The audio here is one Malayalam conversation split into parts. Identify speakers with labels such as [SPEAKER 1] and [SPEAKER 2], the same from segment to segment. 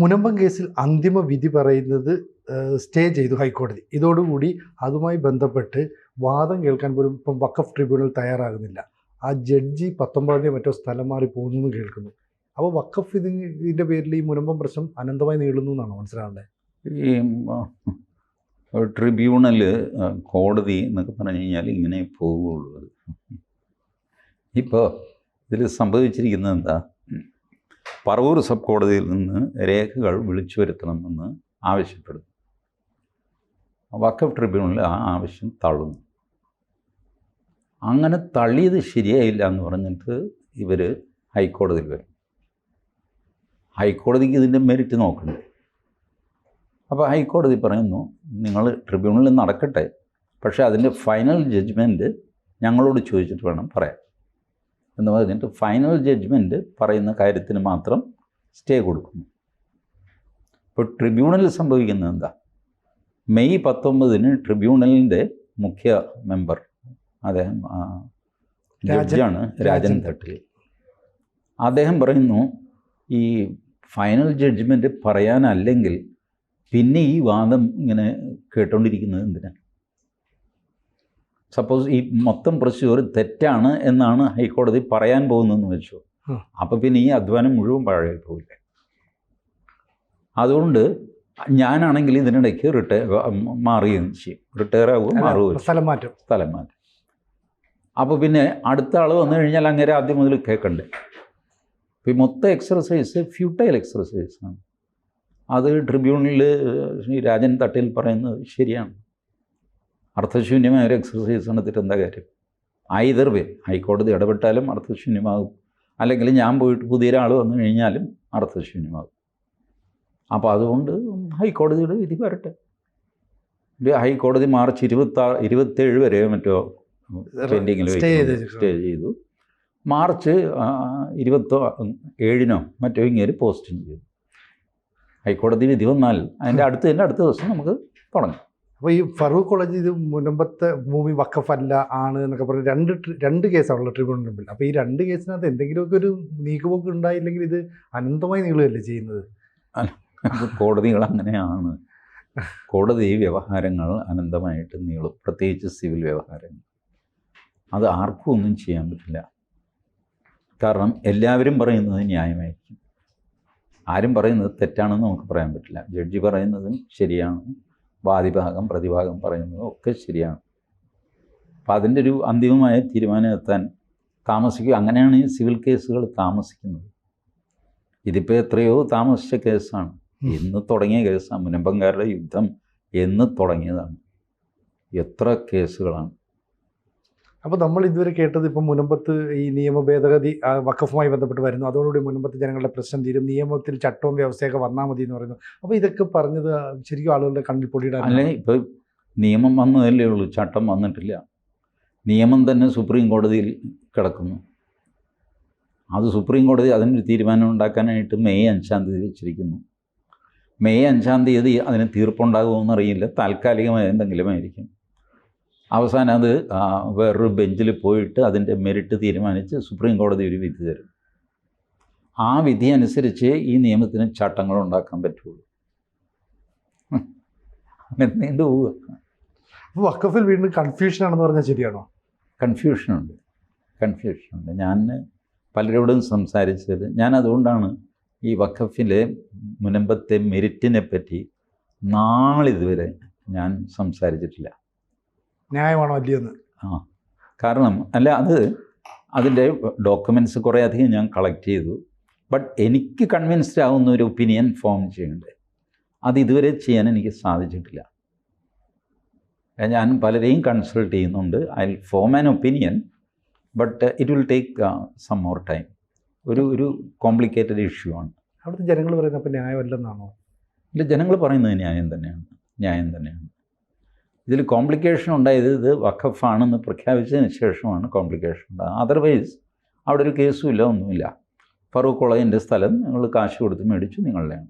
[SPEAKER 1] മുനമ്പം കേസിൽ അന്തിമ വിധി പറയുന്നത് സ്റ്റേ ചെയ്തു ഹൈക്കോടതി. ഇതോടുകൂടി അതുമായി ബന്ധപ്പെട്ട് വാദം കേൾക്കാൻ പോലും ഇപ്പം വഖഫ് ട്രിബ്യൂണൽ തയ്യാറാകുന്നില്ല. ആ ജഡ്ജി 19 മറ്റോ സ്ഥലം മാറി പോകുന്നു എന്ന് കേൾക്കുന്നു. അപ്പോൾ വഖഫ് ഇതിൻ്റെ പേരിൽ ഈ മുനമ്പം പ്രശ്നം അനന്തമായി നീളുന്നു എന്നാണ് മനസ്സിലാവേണ്ടത്.
[SPEAKER 2] ഈ ട്രിബ്യൂണൽ കോടതി എന്നൊക്കെ പറഞ്ഞു കഴിഞ്ഞാൽ ഇങ്ങനെ പോവുകയുള്ളൂ. അത് ഇപ്പോൾ ഇതിൽ സംഭവിച്ചിരിക്കുന്നത് എന്താ, പറവൂർ സബ് കോടതിയിൽ നിന്ന് രേഖകൾ വിളിച്ചു വരുത്തണമെന്ന് ആവശ്യപ്പെടുന്നു. വഖഫ് ട്രിബ്യൂണൽ ആ ആവശ്യം തള്ളുന്നു. അങ്ങനെ തള്ളിയത് ശരിയായില്ല എന്ന് പറഞ്ഞിട്ട് ഇവർ ഹൈക്കോടതിയിൽ വരും. ഹൈക്കോടതിക്ക് ഇതിൻ്റെ മെരിറ്റ് നോക്കണ്ടേ. അപ്പോൾ ഹൈക്കോടതി പറയുന്നു, നിങ്ങൾ ട്രിബ്യൂണലിൽ നടക്കട്ടെ, പക്ഷേ അതിൻ്റെ ഫൈനൽ ജഡ്ജ്മെൻറ്റ് ഞങ്ങളോട് ചോദിച്ചിട്ട് വേണം പറയാൻ എന്ന് പറഞ്ഞിട്ട് ഫൈനൽ ജഡ്ജ്മെൻറ്റ് പറയുന്ന കാര്യത്തിന് മാത്രം സ്റ്റേ കൊടുക്കുന്നു. ഇപ്പോൾ ട്രിബ്യൂണലിൽ സംഭവിക്കുന്നത് എന്താ, മെയ് 19 ട്രിബ്യൂണലിൻ്റെ മുഖ്യ മെമ്പർ, അദ്ദേഹം ജഡ്ജാണ് രാജൻ തട്ടിൽ. അദ്ദേഹം പറയുന്നു, ഈ ഫൈനൽ ജഡ്ജ്മെൻറ്റ് പറയാനല്ലെങ്കിൽ പിന്നെ ഈ വാദം ഇങ്ങനെ കേട്ടോണ്ടിരിക്കുന്നത് എന്തിനാണ്? സപ്പോസ് ഈ മൊത്തം പ്രൊസീജിയർ തെറ്റാണ് എന്നാണ് ഹൈക്കോടതി പറയാൻ പോകുന്നതെന്ന് വെച്ചു, അപ്പോൾ പിന്നെ ഈ അധ്വാനം മുഴുവൻ പാഴായി പോകില്ല. അതുകൊണ്ട് ഞാനാണെങ്കിൽ ഇതിനിടയ്ക്ക് മാറുകയും ചെയ്യും, റിട്ടയർ ആവുകയും മാറുകയും, സ്ഥലം മാറ്റം. അപ്പോൾ പിന്നെ അടുത്ത ആൾ വന്നു കഴിഞ്ഞാൽ അങ്ങനെ ആദ്യം മുതൽ കേൾക്കണ്ടേ. അപ്പോൾ ഈ മൊത്തം എക്സർസൈസ് ഫ്യൂട്ടൈൽ എക്സർസൈസാണ്. അത് ട്രിബ്യൂണലിൽ ശ്രീ രാജൻ തട്ടിൽ പറയുന്നത് ശരിയാണ്. അർത്ഥശൂന്യമായ ഒരു എക്സർസൈസ് നടത്തിയിട്ട് എന്താ കാര്യം? ഐദർ വേ, ഹൈക്കോടതി ഇടപെട്ടാലും അർത്ഥശൂന്യമാകും, അല്ലെങ്കിൽ ഞാൻ പോയിട്ട് പുതിയൊരാൾ വന്നു കഴിഞ്ഞാലും അർത്ഥശൂന്യമാകും. അപ്പോൾ അതുകൊണ്ട് ഹൈക്കോടതിയുടെ വിധി വരട്ടെ. ഹൈക്കോടതി മാർച്ച് 27 വരെ മറ്റോ പെൻഡിങ്ങിൽ സ്റ്റേ ചെയ്തു. മാർച്ച് 27 മറ്റോ ഇങ്ങനെ പോസ്റ്റിംഗ് ചെയ്തു. ഹൈക്കോടതി വിധി വന്നാൽ അതിൻ്റെ അടുത്ത ദിവസം നമുക്ക് തുടങ്ങാം.
[SPEAKER 1] അപ്പോൾ ഈ ഫറൂഖ് കോളേജ് ഇത് മുനമ്പത്തെ ഭൂമി വഖഫ് അല്ല ആണ് എന്നൊക്കെ പറഞ്ഞ് രണ്ട് കേസാണല്ലോ ട്രിബ്യൂണൽ മുമ്പിൽ. അപ്പോൾ ഈ രണ്ട് കേസിനകത്ത് എന്തെങ്കിലുമൊക്കെ ഒരു നീക്കുപോക്ക് ഉണ്ടായില്ലെങ്കിൽ ഇത് അനന്തമായി നീളുകയല്ലേ ചെയ്യുന്നത്?
[SPEAKER 2] കോടതികൾ അങ്ങനെയാണ്. കോടതി വ്യവഹാരങ്ങൾ അനന്തമായിട്ട് നീളും, പ്രത്യേകിച്ച് സിവിൽ വ്യവഹാരങ്ങൾ. അത് ആർക്കും ഒന്നും ചെയ്യാൻ പറ്റില്ല. കാരണം എല്ലാവരും പറയുന്നത് ന്യായമായിരിക്കും, ആരും പറയുന്നത് തെറ്റാണെന്ന് നമുക്ക് പറയാൻ പറ്റില്ല. ജഡ്ജി പറയുന്നതും ശരിയാണ്, വാദിഭാഗം പ്രതിഭാഗം പറയുന്നതും ഒക്കെ ശരിയാണ്. അപ്പം അതിൻ്റെ ഒരു അന്തിമമായ തീരുമാനം എത്താൻ താമസിക്കും. അങ്ങനെയാണ് ഈ സിവിൽ കേസുകൾ താമസിക്കുന്നത്. ഇതിപ്പോൾ എത്രയോ താമസിച്ച കേസാണ്, എന്ന് തുടങ്ങിയ കേസാണ്. മുനമ്പംകാരുടെ യുദ്ധം എന്ന് തുടങ്ങിയതാണ്. എത്ര കേസുകളാണ്.
[SPEAKER 1] അപ്പോൾ നമ്മൾ ഇതുവരെ കേട്ടത് ഇപ്പം മുനമ്പത്ത് ഈ നിയമ ഭേദഗതി വഖഫുമായി ബന്ധപ്പെട്ട് വരുന്നു, അതോടുകൂടി മുനമ്പത്ത് ജനങ്ങളുടെ പ്രശ്നം തീരും, നിയമത്തിൽ ചട്ടവും വ്യവസ്ഥയൊക്കെ വന്നാൽ മതി എന്ന് പറയുന്നു. അപ്പോൾ ഇതൊക്കെ പറഞ്ഞത് ശരിക്കും ആളുകളുടെ കണ്ണിൽ പൊടിയിടാൻ?
[SPEAKER 2] അല്ലെ, ഇപ്പോൾ നിയമം വന്നതല്ലേ ഉള്ളൂ, ചട്ടം വന്നിട്ടില്ല. നിയമം തന്നെ സുപ്രീം കോടതിയിൽ കിടക്കുന്നു. അത് സുപ്രീം കോടതി അതിനൊരു തീരുമാനം ഉണ്ടാക്കാനായിട്ട് മെയ് 5 വെച്ചിരിക്കുന്നു. മെയ് 5 അതിന് തീർപ്പുണ്ടാകുമോ എന്നറിയില്ല, താൽക്കാലികമായ എന്തെങ്കിലും ആയിരിക്കും. അവസാനം അത് വേറൊരു ബെഞ്ചിൽ പോയിട്ട് അതിൻ്റെ മെരിറ്റ് തീരുമാനിച്ച് സുപ്രീം കോടതി ഒരു വിധി തരും. ആ വിധി അനുസരിച്ച് ഈ നിയമത്തിന് ചട്ടങ്ങൾ ഉണ്ടാക്കാൻ പറ്റുള്ളൂ. അങ്ങനെ നീണ്ടു പോവുക.
[SPEAKER 1] അപ്പോൾ വഖഫിൽ വീണ്ടും കൺഫ്യൂഷനാണെന്ന് പറഞ്ഞാൽ ശരിയാണോ?
[SPEAKER 2] കൺഫ്യൂഷനുണ്ട്. ഞാൻ പലരോടും സംസാരിച്ചത്, ഞാൻ അതുകൊണ്ടാണ് ഈ വഖഫിലെ മുനമ്പത്തെ മെരിറ്റിനെ പറ്റി നാളിതുവരെ ഞാൻ സംസാരിച്ചിട്ടില്ല.
[SPEAKER 1] ന്യായമാണോ അല്ലയെന്ന്.
[SPEAKER 2] കാരണം അതിൻ്റെ ഡോക്യുമെൻറ്റ്സ് കുറേ അധികം ഞാൻ കളക്ട് ചെയ്തു. ബട്ട് എനിക്ക് കൺവിൻസ്ഡ് ആവുന്ന ഒരു ഒപ്പീനിയൻ ഫോം ചെയ്യേണ്ടത്, അത് ഇതുവരെ ചെയ്യാൻ എനിക്ക് സാധിച്ചിട്ടില്ല. ഞാൻ പലരെയും കൺസൾട്ട് ചെയ്യുന്നുണ്ട്. I will form an opinion, but it will take some more time. ഒരു കോംപ്ലിക്കേറ്റഡ് ഇഷ്യൂ ആണ്.
[SPEAKER 1] അവിടുത്തെ ജനങ്ങൾ പറയുന്നത് അപ്പോൾ ന്യായമല്ലെന്നാണോ?
[SPEAKER 2] ഇല്ല, ജനങ്ങൾ പറയുന്നത് ന്യായം തന്നെയാണ്. ഇതിൽ കോംപ്ലിക്കേഷൻ ഉണ്ടായത് ഇത് വഖഫാണെന്ന് പ്രഖ്യാപിച്ചതിന് ശേഷമാണ് കോംപ്ലിക്കേഷൻ ഉണ്ടാകുന്നത്. അതർവൈസ് അവിടെ ഒരു കേസും ഇല്ല, ഒന്നുമില്ല. ഫറൂഖ് കോളേജിൻ്റെ സ്ഥലം നിങ്ങൾ കാശ് കൊടുത്ത് മേടിച്ചു, നിങ്ങളുടെയാണ്.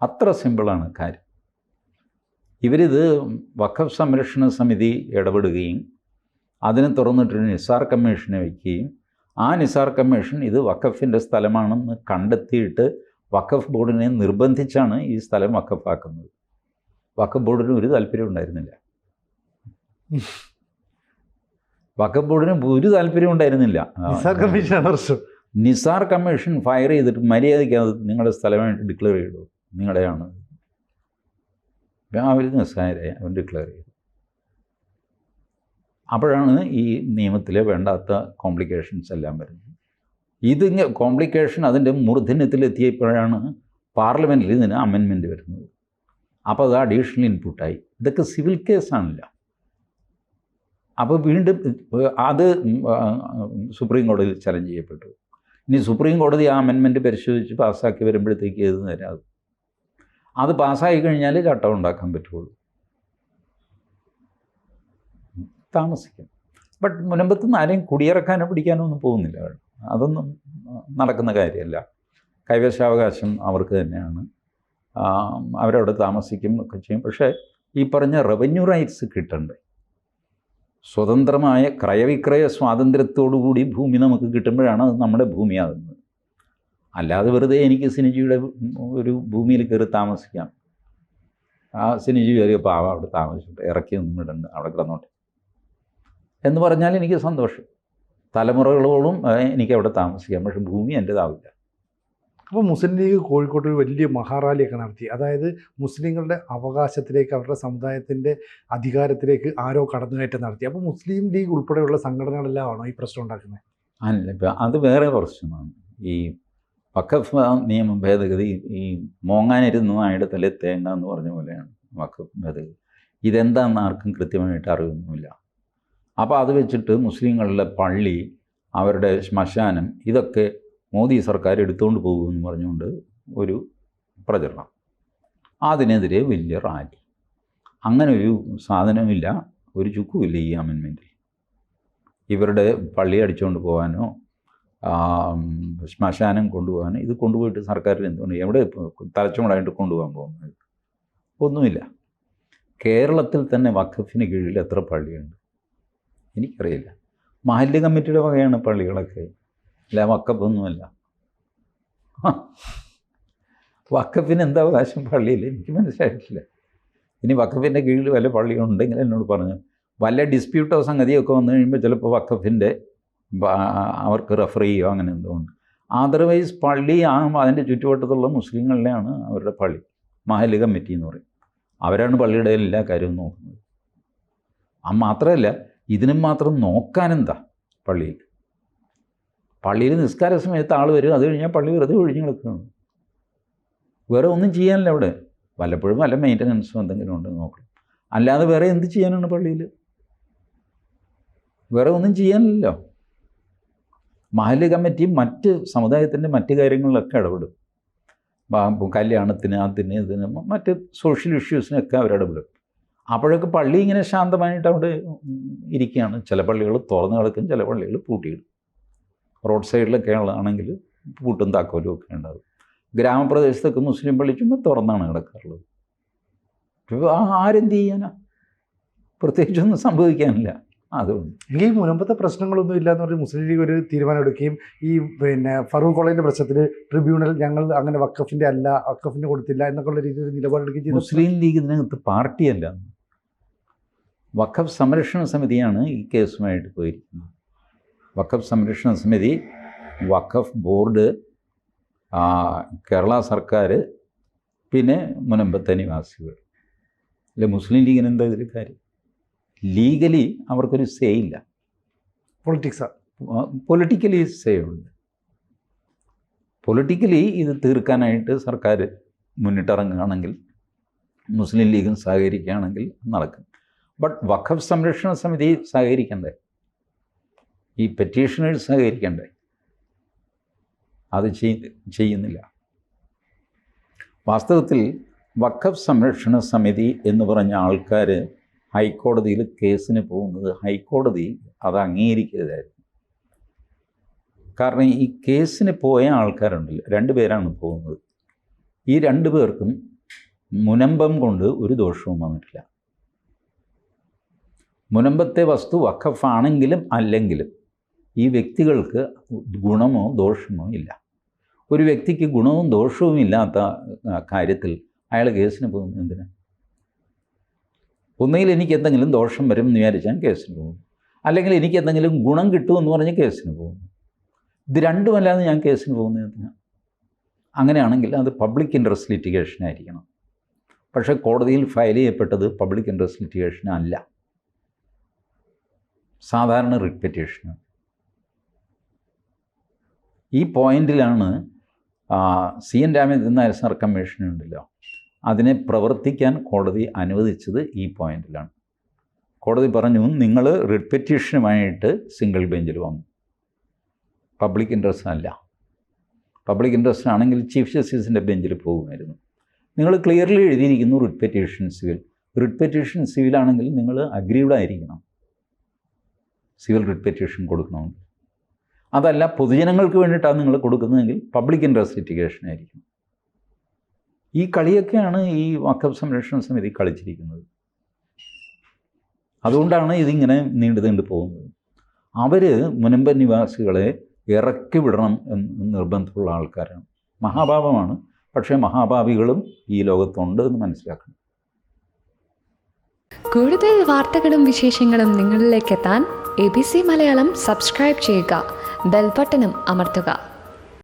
[SPEAKER 2] അത്ര സിമ്പിളാണ് കാര്യം. ഇവരിത് വഖഫ് സംരക്ഷണ സമിതി ഇടപെടുകയും അതിനെ തുറന്നിട്ടൊരു നിസാർ കമ്മീഷനെ വയ്ക്കുകയും ആ നിസാർ കമ്മീഷൻ ഇത് വഖഫിൻ്റെ സ്ഥലമാണെന്ന് കണ്ടെത്തിയിട്ട് വഖഫ് ബോർഡിനെ നിർബന്ധിച്ചാണ് ഈ സ്ഥലം വഖഫാക്കുന്നത്. വഖഫ് ബോർഡിന് ഒരു താല്പര്യം ഉണ്ടായിരുന്നില്ല. വഖഫ് ബോർഡിന് ഒരു താല്പര്യം ഉണ്ടായിരുന്നില്ല. നിസാർ കമ്മീഷൻ ഫയർ ചെയ്തിട്ട് മര്യാദയ്ക്ക് അത് നിങ്ങളുടെ സ്ഥലമായിട്ട് ഡിക്ലെയർ ചെയ്തു, നിങ്ങളുടെയാണ്. അവർ നിസ്സാരമായി അവർ ഡിക്ലെയർ ചെയ്തു. അപ്പോഴാണ് ഈ നിയമത്തിലെ വേണ്ടാത്ത കോംപ്ലിക്കേഷൻസ് എല്ലാം വരുന്നത്. ഇതിങ്ങനെ കോംപ്ലിക്കേഷൻ അതിൻ്റെ മൂർധന്യത്തിലെത്തിയപ്പോഴാണ് പാർലമെൻറ്റിൽ ഇതിന് അമെൻമെൻറ്റ് വരുന്നത്. അപ്പോൾ അത് അഡീഷണൽ ഇൻപുട്ടായി. ഇതൊക്കെ സിവിൽ കേസാണല്ല. അപ്പോൾ വീണ്ടും അത് സുപ്രീം കോടതിയിൽ ചലഞ്ച് ചെയ്യപ്പെട്ടു. ഇനി സുപ്രീം കോടതി ആ അമെൻമെൻറ്റ് പരിശോധിച്ച് പാസ്സാക്കി വരുമ്പോഴത്തേക്ക് ഏത് നേരം അത് പാസ്സായി കഴിഞ്ഞാൽ ചട്ടം ഉണ്ടാക്കാൻ പറ്റുള്ളൂ. താമസിക്കും. ബട്ട് മുനമ്പത്ത് നിന്ന് ആരെയും കുടിയിറക്കാനോ പിടിക്കാനോ ഒന്നും പോകുന്നില്ല. അതൊന്നും നടക്കുന്ന കാര്യമല്ല. കൈവശാവകാശം അവർക്ക് തന്നെയാണ്. അവരവിടെ താമസിക്കും ഒക്കെ ചെയ്യും. പക്ഷേ ഈ പറഞ്ഞ റവന്യൂ റൈറ്റ്സ് കിട്ടണ്ടേ? സ്വതന്ത്രമായ ക്രയവിക്രയ സ്വാതന്ത്ര്യത്തോടുകൂടി ഭൂമി നമുക്ക് കിട്ടുമ്പോഴാണ് അത് നമ്മുടെ ഭൂമിയാകുന്നത്. അല്ലാതെ വെറുതെ എനിക്ക് സിനിജിയുടെ ഒരു ഭൂമിയിൽ കയറി താമസിക്കാം. ആ സിനിജി കയറിയ പാവം അവിടെ താമസിച്ചിട്ട് ഇറക്കിയൊന്നും ഇടണ്ട, അവിടെ കിടന്നോട്ടെ എന്ന് പറഞ്ഞാൽ എനിക്ക് സന്തോഷം. തലമുറകളോളം എനിക്ക് അവിടെ താമസിക്കാം. പക്ഷെ ഭൂമി എൻ്റേതാവില്ല.
[SPEAKER 1] അപ്പോൾ മുസ്ലിം ലീഗ് കോഴിക്കോട്ട് ഒരു വലിയ മഹാറാലിയൊക്കെ നടത്തി. അതായത് മുസ്ലിങ്ങളുടെ അവകാശത്തിലേക്ക്, അവരുടെ സമുദായത്തിൻ്റെ അധികാരത്തിലേക്ക് ആരോ കടന്നുകയറ്റം നടത്തി. അപ്പോൾ മുസ്ലിം ലീഗ് ഉൾപ്പെടെയുള്ള സംഘടനകളെല്ലാം ആണോ ഈ പ്രശ്നം ഉണ്ടാക്കുന്നത്?
[SPEAKER 2] അല്ല, ഇപ്പം അത് വേറെ പ്രശ്നമാണ്. ഈ വഖഫ് നിയമ ഭേദഗതി ഈ മോങ്ങാനിരുന്ന നായുടെ തലേ തേങ്ങ എന്ന് പറഞ്ഞ പോലെയാണ് വഖഫ് ഭേദഗതി. ഇതെന്താണെന്ന് ആർക്കും കൃത്യമായിട്ട് അറിവൊന്നുമില്ല. അപ്പോൾ അത് വെച്ചിട്ട് മുസ്ലിങ്ങളുടെ പള്ളി, അവരുടെ ശ്മശാനം, ഇതൊക്കെ മോദി സർക്കാർ എടുത്തുകൊണ്ട് പോകുമെന്ന് പറഞ്ഞുകൊണ്ട് ഒരു പ്രചരണം. അതിനെതിരെ വലിയ റാലി. അങ്ങനെ ഒരു സാധനമില്ല, ഒരു ചുക്കുമില്ല ഈ അമെൻമെൻറ്റിൽ. ഇവരുടെ പള്ളി അടിച്ചുകൊണ്ട് പോകാനോ ശ്മശാനം കൊണ്ടുപോകാനോ, ഇത് കൊണ്ടുപോയിട്ട് സർക്കാരിൽ എന്തുകൊണ്ട് എവിടെ തലച്ചുമടായിട്ട് കൊണ്ടുപോകാൻ പോകുന്നത്? ഒന്നുമില്ല. കേരളത്തിൽ തന്നെ വഖഫിന് കീഴിൽ എത്ര പള്ളിയുണ്ട് എനിക്കറിയില്ല. മഹല്ല് കമ്മിറ്റിയുടെ വകയാണ് പള്ളികളൊക്കെ, അല്ല വഖഫൊന്നുമല്ല. വഖഫിന് എന്താ അവകാശം പള്ളിയിൽ? എനിക്ക് മനസ്സിലായിട്ടില്ല. ഇനി വഖഫിൻ്റെ കീഴിൽ വല്ല പള്ളിയുണ്ടെങ്കിൽ എന്നോട് പറഞ്ഞു. വല്ല ഡിസ്പ്യൂട്ടോ സംഗതിയൊക്കെ വന്നു കഴിയുമ്പോൾ ചിലപ്പോൾ വഖഫിൻ്റെ അവർക്ക് റെഫർ ചെയ്യുകയോ അങ്ങനെ എന്തുകൊണ്ട്. അതർവൈസ് പള്ളി അതിൻ്റെ ചുറ്റുവട്ടത്തുള്ള മുസ്ലിങ്ങളിലെയാണ് അവരുടെ പള്ളി. മഹല്ല് കമ്മിറ്റി എന്ന് പറയും. അവരാണ് പള്ളിയുടെ എല്ലാ കാര്യവും നോക്കുന്നത്. മാത്രമല്ല, ഇതിനും മാത്രം നോക്കാനെന്താ പള്ളിയിൽ? പള്ളിയിൽ നിസ്കാര സമയത്ത് ആൾ വരും, അത് കഴിഞ്ഞാൽ പള്ളി വെറുതെ ഒഴിഞ്ഞു കിടക്കുകയാണ്. വേറെ ഒന്നും ചെയ്യാനില്ല അവിടെ. വല്ലപ്പോഴും വല്ല മെയിൻ്റനൻസും എന്തെങ്കിലും ഉണ്ടെന്ന് നോക്കണം. അല്ലാതെ വേറെ എന്ത് ചെയ്യാനാണ് പള്ളിയിൽ? വേറെ ഒന്നും ചെയ്യാനില്ലല്ലോ. മഹല്ല് കമ്മിറ്റി മറ്റ് സമുദായത്തിൻ്റെ മറ്റ് കാര്യങ്ങളിലൊക്കെ ഇടപെടും. കല്യാണത്തിന്, അതിന്, ഇതിന്, മറ്റ് സോഷ്യൽ ഇഷ്യൂസിനൊക്കെ അവരിടപെടും. അപ്പോഴൊക്കെ പള്ളി ഇങ്ങനെ ശാന്തമായിട്ട് അവിടെ ഇരിക്കുകയാണ്. ചില പള്ളികൾ തുറന്ന് കിടക്കും, ചില പള്ളികൾ പൂട്ടിയിടും. റോഡ് സൈഡിലൊക്കെ ആണെങ്കിൽ പൂട്ടും താക്കോലും ഒക്കെ ഉണ്ടാകും. ഗ്രാമപ്രദേശത്തൊക്കെ മുസ്ലിം പള്ളി ചുമ്മാ തുറന്നാണ് കിടക്കാറുള്ളത്. ആരെന്ത് ചെയ്യാനാ? പ്രത്യേകിച്ചൊന്നും സംഭവിക്കാനില്ല. അതുകൊണ്ട്
[SPEAKER 1] ഈ മുൻപത്തെ പ്രശ്നങ്ങളൊന്നും ഇല്ലയെന്ന് പറഞ്ഞ് മുസ്ലിം ലീഗ് ഒരു തീരുമാനം എടുക്കുകയും ഈ ഫറൂഖ് കോളേജിൻ്റെ പ്രശ്നത്തിൽ ട്രിബ്യൂണൽ ഞങ്ങൾ അങ്ങനെ വഖഫിൻ്റെ അല്ല, വഖഫിന് കൊടുത്തില്ല എന്നൊക്കെയുള്ള രീതിയിൽ നിലപാടെടുക്കുകയും ചെയ്തു.
[SPEAKER 2] മുസ്ലിം ലീഗ് ഇതിനകത്ത് പാർട്ടിയല്ല, വഖഫ് സംരക്ഷണ സമിതിയാണ് ഈ കേസുമായിട്ട് പോയിരിക്കുന്നത്. വഖഫ് സംരക്ഷണ സമിതി, വഖഫ് ബോർഡ്, കേരള സർക്കാർ, പിന്നെ മുനമ്പത്തെ നിവാസികൾ. അല്ലെ മുസ്ലിം ലീഗിന് എന്താ ഇതിൽ കാര്യം? ലീഗലി അവർക്കൊരു സേ ഇല്ല. പൊളിറ്റിക്കലി സേ ഉണ്ട്. പൊളിറ്റിക്കലി ഇത് തീർക്കാനായിട്ട് സർക്കാർ മുന്നിട്ടിറങ്ങുകയാണെങ്കിൽ, മുസ്ലിം ലീഗും സഹകരിക്കുകയാണെങ്കിൽ നടക്കും. ബട്ട് വഖഫ് സംരക്ഷണ സമിതി സഹകരിക്കണ്ടേ? ഈ പെറ്റീഷനേഴ്സ് സഹകരിക്കണ്ടേ? അത് ചെയ്യുന്നില്ല. വാസ്തവത്തിൽ വഖഫ് സംരക്ഷണ സമിതി എന്ന് പറഞ്ഞ ആൾക്കാർ ഹൈക്കോടതിയിൽ കേസിന് പോകുന്നത് ഹൈക്കോടതി അത് അംഗീകരിക്കരുതായിരുന്നു. കാരണം ഈ കേസിന് പോയ ആൾക്കാരുണ്ടല്ലോ, 2 പേരാണ് പോകുന്നത്. ഈ 2 പേർക്കും മുനമ്പം കൊണ്ട് ഒരു ദോഷവും വന്നിട്ടില്ല. മുനമ്പത്തെ വസ്തു വഖഫാണെങ്കിലും അല്ലെങ്കിലും ഈ വ്യക്തികൾക്ക് ഗുണമോ ദോഷമോ ഇല്ല. ഒരു വ്യക്തിക്ക് ഗുണവും ദോഷവും ഇല്ലാത്ത കാര്യത്തിൽ അയാൾ കേസിന് പോകുന്നത് എന്തിനാണ്? ഒന്നുകിൽ എനിക്ക് എന്തെങ്കിലും ദോഷം വരും എന്ന് വിചാരിച്ചാൽ കേസിന് പോകും, അല്ലെങ്കിൽ എനിക്ക് എന്തെങ്കിലും ഗുണം കിട്ടുമെന്ന് പറഞ്ഞ് കേസിന് പോകും. ഇത് രണ്ടുമല്ലാതെ ഞാൻ കേസിന് പോകുന്നത് എന്തിനാണ്? അങ്ങനെയാണെങ്കിൽ അത് പബ്ലിക് ഇൻട്രസ്റ്റ് ലിറ്റിഗേഷൻ ആയിരിക്കണം. പക്ഷേ കോടതിയിൽ ഫയൽ ചെയ്യപ്പെട്ടത് പബ്ലിക് ഇൻട്രസ്റ്റ് ലിറ്റിഗേഷൻ അല്ല, സാധാരണ റിട്ട് പെറ്റീഷനാണ്. ഈ പോയിന്റിലാണ് CN Ramachandran Nair sir commission ഉണ്ടല്ലോ, അതിനെ പ്രവർത്തിക്കാൻ കോടതി അനുവദിച്ചത് ഈ പോയിന്റിലാണ്. കോടതി പറഞ്ഞു, നിങ്ങൾ റിട്ട് പെറ്റീഷനുമായിട്ട് സിംഗിൾ ബെഞ്ചിൽ വന്നു, പബ്ലിക് ഇൻട്രസ്റ്റ് അല്ല. പബ്ലിക് ഇൻട്രസ്റ്റ് ആണെങ്കിൽ ചീഫ് ജസ്റ്റിസിൻ്റെ ബെഞ്ചിൽ പോകുമായിരുന്നു. നിങ്ങൾ ക്ലിയർലി എഴുതിയിരിക്കുന്നു writ petition civil. Writ petition സിവിലാണെങ്കിൽ നിങ്ങൾ അഗ്രീഡ് ആയിരിക്കണം സിവിൽ റിട്ട് പെറ്റീഷൻ കൊടുക്കണമെങ്കിൽ. അതല്ല, പൊതുജനങ്ങൾക്ക് വേണ്ടിയിട്ടാണ് നിങ്ങൾ കൊടുക്കുന്നതെങ്കിൽ പബ്ലിക് ഇൻട്രസ്റ്റ് ലിറ്റിഗേഷൻ ആയിരിക്കും. ഈ കളിയൊക്കെയാണ് ഈ വഖഫ് സംരക്ഷണ സമിതി കളിച്ചിരിക്കുന്നത്. അതുകൊണ്ടാണ് ഇതിങ്ങനെ നീണ്ടു പോകുന്നത്. അവർ മുനമ്പൻ നിവാസികളെ ഇറക്കി വിടണം എന്ന് നിർബന്ധമുള്ള ആൾക്കാരാണ്. മഹാപാപമാണ്, പക്ഷേ മഹാഭാവികളും ഈ ലോകത്തുണ്ട് എന്ന് മനസ്സിലാക്കണം.
[SPEAKER 3] കൂടുതൽ വാർത്തകളും വിശേഷങ്ങളും നിങ്ങളിലേക്ക് എത്താൻ ABC മലയാളം സബ്സ്ക്രൈബ് ചെയ്യുക, ബെൽ ബട്ടണും അമർത്തുക.